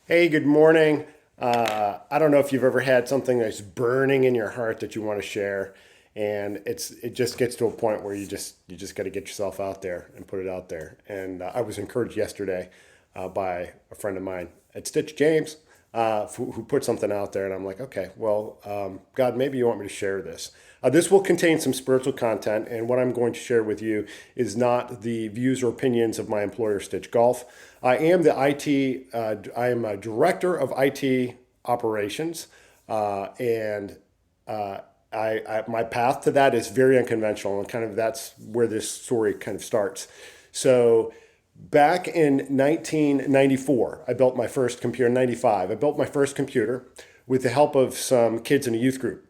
Hey, good morning. I don't know if you've ever had something that's burning in your heart that you want to share, and it just gets to a point where you just got to get yourself out there and put it out there. And I was encouraged yesterday by a friend of mine at Stitch James who put something out there, and I'm like, okay, well, God, maybe you want me to share this. This will contain some spiritual content, and what I'm going to share with you is not the views or opinions of my employer, Stitch Golf. I am the IT. I am a director of IT operations, and my path to that is very unconventional, and kind of that's where this story kind of starts. So back in 1994, I built my first computer. In 95, I built my first computer with the help of some kids in a youth group.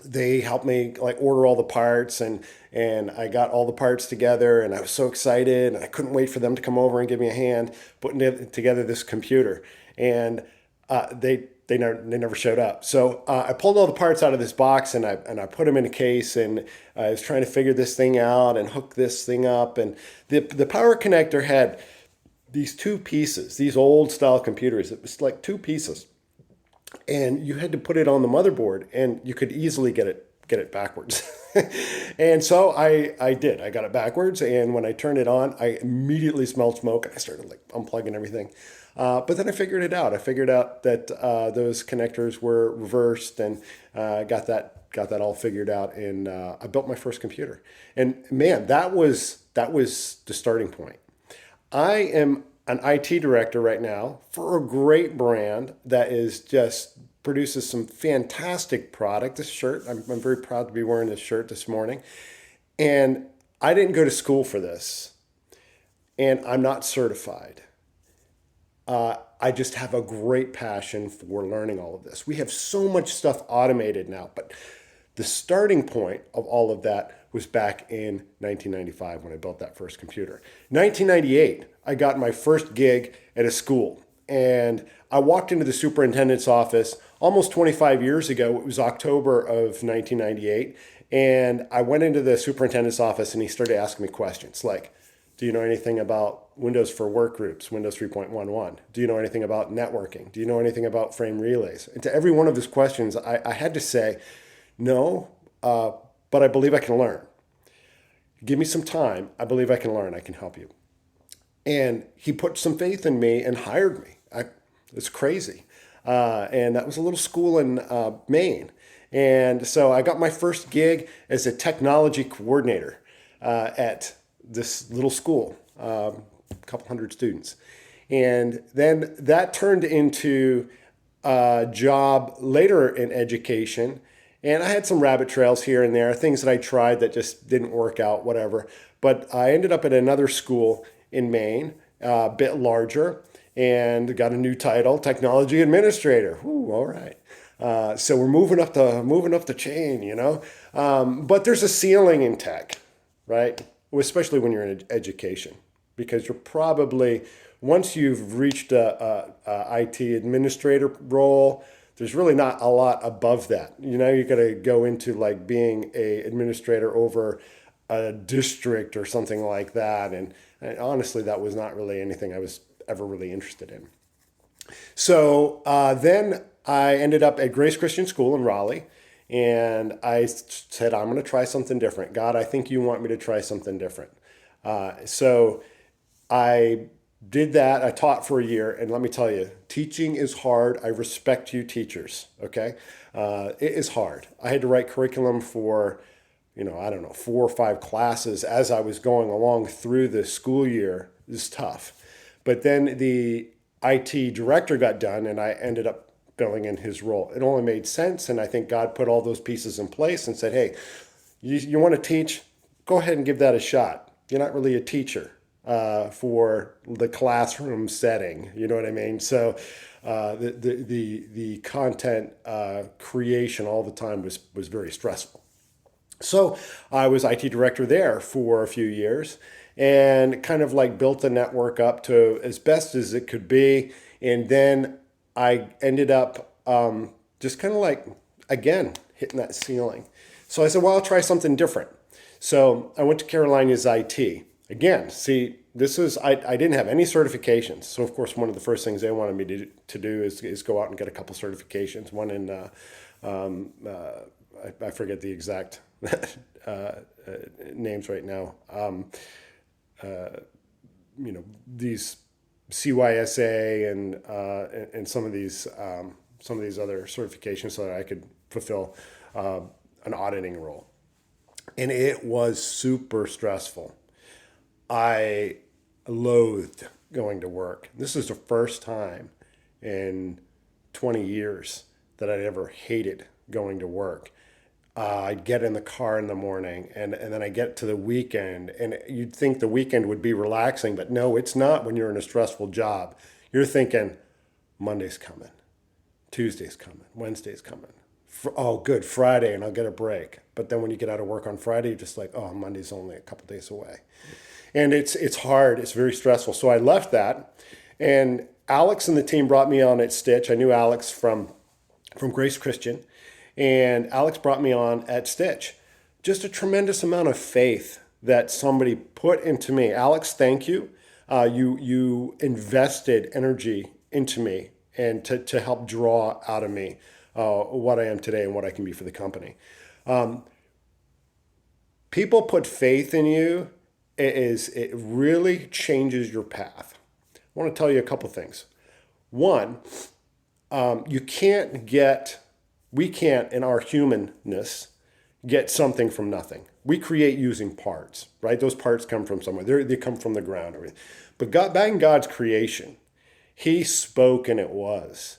They helped me like order all the parts, and I got all the parts together, and I was so excited, and I couldn't wait for them to come over and give me a hand putting together this computer. And they never showed up. So I pulled all the parts out of this box, and I put them in a case, and I was trying to figure this thing out and hook this thing up. And the power connector had these two pieces, these old style computers. It was like two pieces, and you had to put it on the motherboard, and you could easily get it backwards. And so I did. I got it backwards, and when I turned it on, I immediately smelled smoke, and I started like unplugging everything. But then I figured it out. I figured out that those connectors were reversed, and got that all figured out. And I built my first computer. And man, that was the starting point. I am an IT director right now for a great brand that is just produces some fantastic product. This shirt, I'm very proud to be wearing this shirt this morning. And I didn't go to school for this, and I'm not certified. I just have a great passion for learning all of this. We have so much stuff automated now, but the starting point of all of that was back in 1995 when I built that first computer. 1998, I got my first gig at a school, and I walked into the superintendent's office almost 25 years ago. It was October of 1998, and I went into the superintendent's office, and he started asking me questions like, do you know anything about Windows for Workgroups, Windows 3.11? Do you know anything about networking? Do you know anything about frame relays? And to every one of his questions, I had to say, no, but I believe I can learn. Give me some time. I believe I can learn. I can help you. And he put some faith in me and hired me. It's crazy. And that was a little school in Maine. And so I got my first gig as a technology coordinator at this little school, a couple hundred students. And then that turned into a job later in education. And I had some rabbit trails here and there, things that I tried that just didn't work out, whatever. But I ended up at another school in Maine, a bit larger, and got a new title, technology administrator. Ooh, all right. So we're moving up the chain, you know. But there's a ceiling in tech, right? Especially when you're in education, because you're probably once you've reached a IT administrator role, there's really not a lot above that. You know, you got to go into like being a administrator over a district or something like that. And honestly, that was not really anything I was ever really interested in. So then I ended up at Grace Christian School in Raleigh, and I said, I'm going to try something different. God, I think you want me to try something different. So I did that. I taught for a year, and let me tell you, teaching is hard. I respect you, teachers. Okay, it is hard. I had to write curriculum for, I don't know, 4 or 5 classes as I was going along through the school year. It was tough, but then the IT director got done, and I ended up filling in his role. It only made sense, and I think God put all those pieces in place and said, "Hey, you want to teach? Go ahead and give that a shot. You're not really a teacher." For the classroom setting. You know what I mean? So the content creation all the time was very stressful. So I was IT director there for a few years, and kind of like built the network up to as best as it could be. And then I ended up just kind of like, again, hitting that ceiling. So I said, well, I'll try something different. So I went to Carolina's IT. Again, see, I didn't have any certifications. So of course, one of the first things they wanted me to do is go out and get a couple certifications. One in, I forget the exact names right now. These CYSA and some of these other certifications so that I could fulfill an auditing role. And it was super stressful. I loathed going to work. This is the first time in 20 years that I'd ever hated going to work. I'd get in the car in the morning and then I get to the weekend and you'd think the weekend would be relaxing, but no, it's not when you're in a stressful job. You're thinking Monday's coming, Tuesday's coming, Wednesday's coming. Oh, good, Friday, and I'll get a break. But then when you get out of work on Friday, you're just like, oh, Monday's only a couple days away. And it's hard. It's very stressful. So I left that, and Alex and the team brought me on at Stitch. I knew Alex from Grace Christian, and Alex brought me on at Stitch. Just a tremendous amount of faith that somebody put into me. Alex, thank you. You invested energy into me and to help draw out of me what I am today and what I can be for the company. People put faith in you. It really changes your path. I want to tell you a couple things. One, we can't in our humanness get something from nothing. We create using parts, right? Those parts come from somewhere. They come from the ground. But God, back in God's creation, He spoke and it was.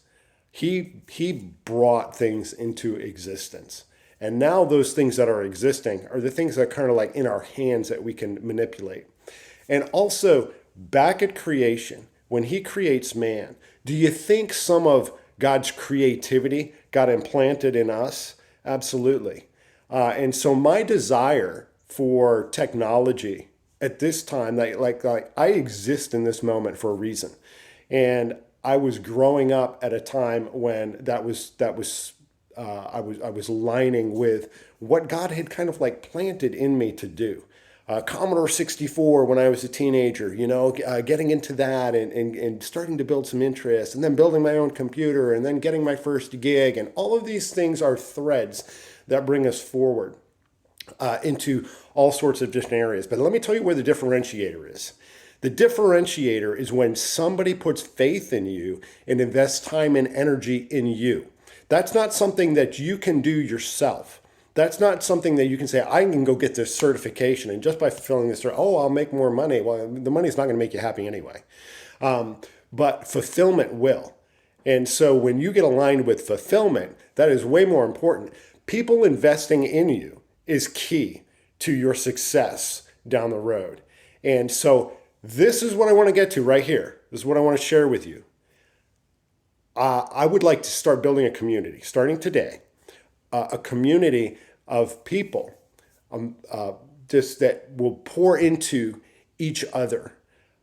He brought things into existence. And now those things that are existing are the things that are kind of like in our hands that we can manipulate. And also, back at creation, when He creates man, do you think some of God's creativity got implanted in us? Absolutely. And so my desire for technology at this time, like I exist in this moment for a reason. And I was growing up at a time when I was aligning with what God had kind of like planted in me to do. Commodore 64 when I was a teenager, getting into that and starting to build some interest, and then building my own computer, and then getting my first gig. And all of these things are threads that bring us forward into all sorts of different areas. But let me tell you where the differentiator is. The differentiator is when somebody puts faith in you and invests time and energy in you. That's not something that you can do yourself. That's not something that you can say, I can go get this certification, and just by fulfilling this, I'll make more money. Well, the money's not going to make you happy anyway. But fulfillment will. And so when you get aligned with fulfillment, that is way more important. People investing in you is key to your success down the road. And so this is what I want to get to right here. This is what I want to share with you. I would like to start building a community, starting today, a community of people just that will pour into each other,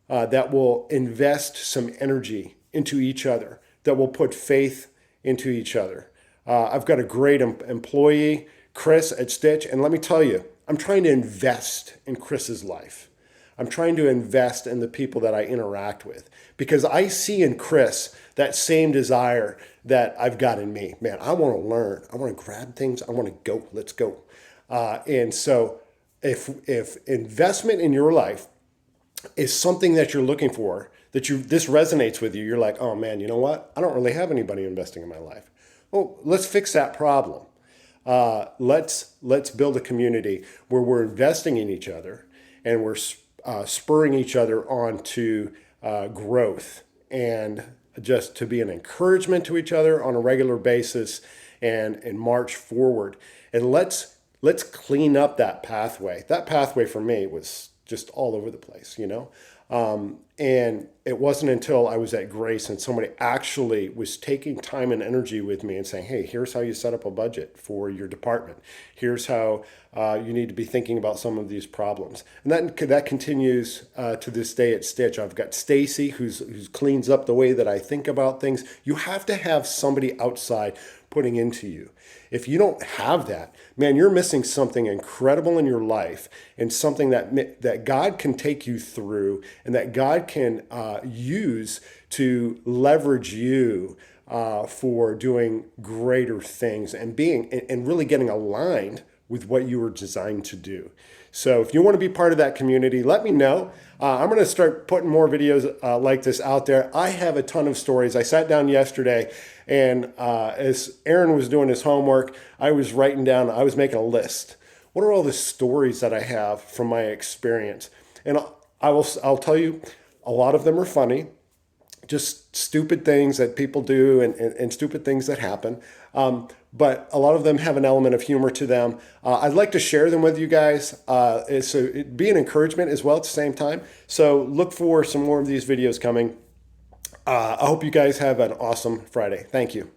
that will invest some energy into each other, that will put faith into each other. I've got a great employee, Chris at Stitch, and let me tell you, I'm trying to invest in Chris's life. I'm trying to invest in the people that I interact with because I see in Chris that same desire that I've got in me. Man, I want to learn. I want to grab things. I want to go. Let's go. And so if investment in your life is something that you're looking for, this resonates with you, you're like, oh man, you know what? I don't really have anybody investing in my life. Well, let's fix that problem. Let's build a community where we're investing in each other and we're spurring each other on to growth and just to be an encouragement to each other on a regular basis and march forward. And let's clean up that pathway. That pathway for me was just all over the place, And it wasn't until I was at Grace and somebody actually was taking time and energy with me and saying, hey, here's how you set up a budget for your department. Here's how you need to be thinking about some of these problems. And that continues to this day at Stitch. I've got Stacy who's cleans up the way that I think about things. You have to have somebody outside putting into you. If you don't have that, man, you're missing something incredible in your life, and something that God can take you through, and that God can use to leverage you for doing greater things and really getting aligned with what you were designed to do. So if you want to be part of that community, let me know. I'm going to start putting more videos like this out there. I have a ton of stories. I sat down yesterday, and as Aaron was doing his homework, I was making a list. What are all the stories that I have from my experience? And I'll tell you, a lot of them are funny, just stupid things that people do, and stupid things that happen. But a lot of them have an element of humor to them. I'd like to share them with you guys. So it'd be an encouragement as well at the same time. So look for some more of these videos coming. I hope you guys have an awesome Friday. Thank you.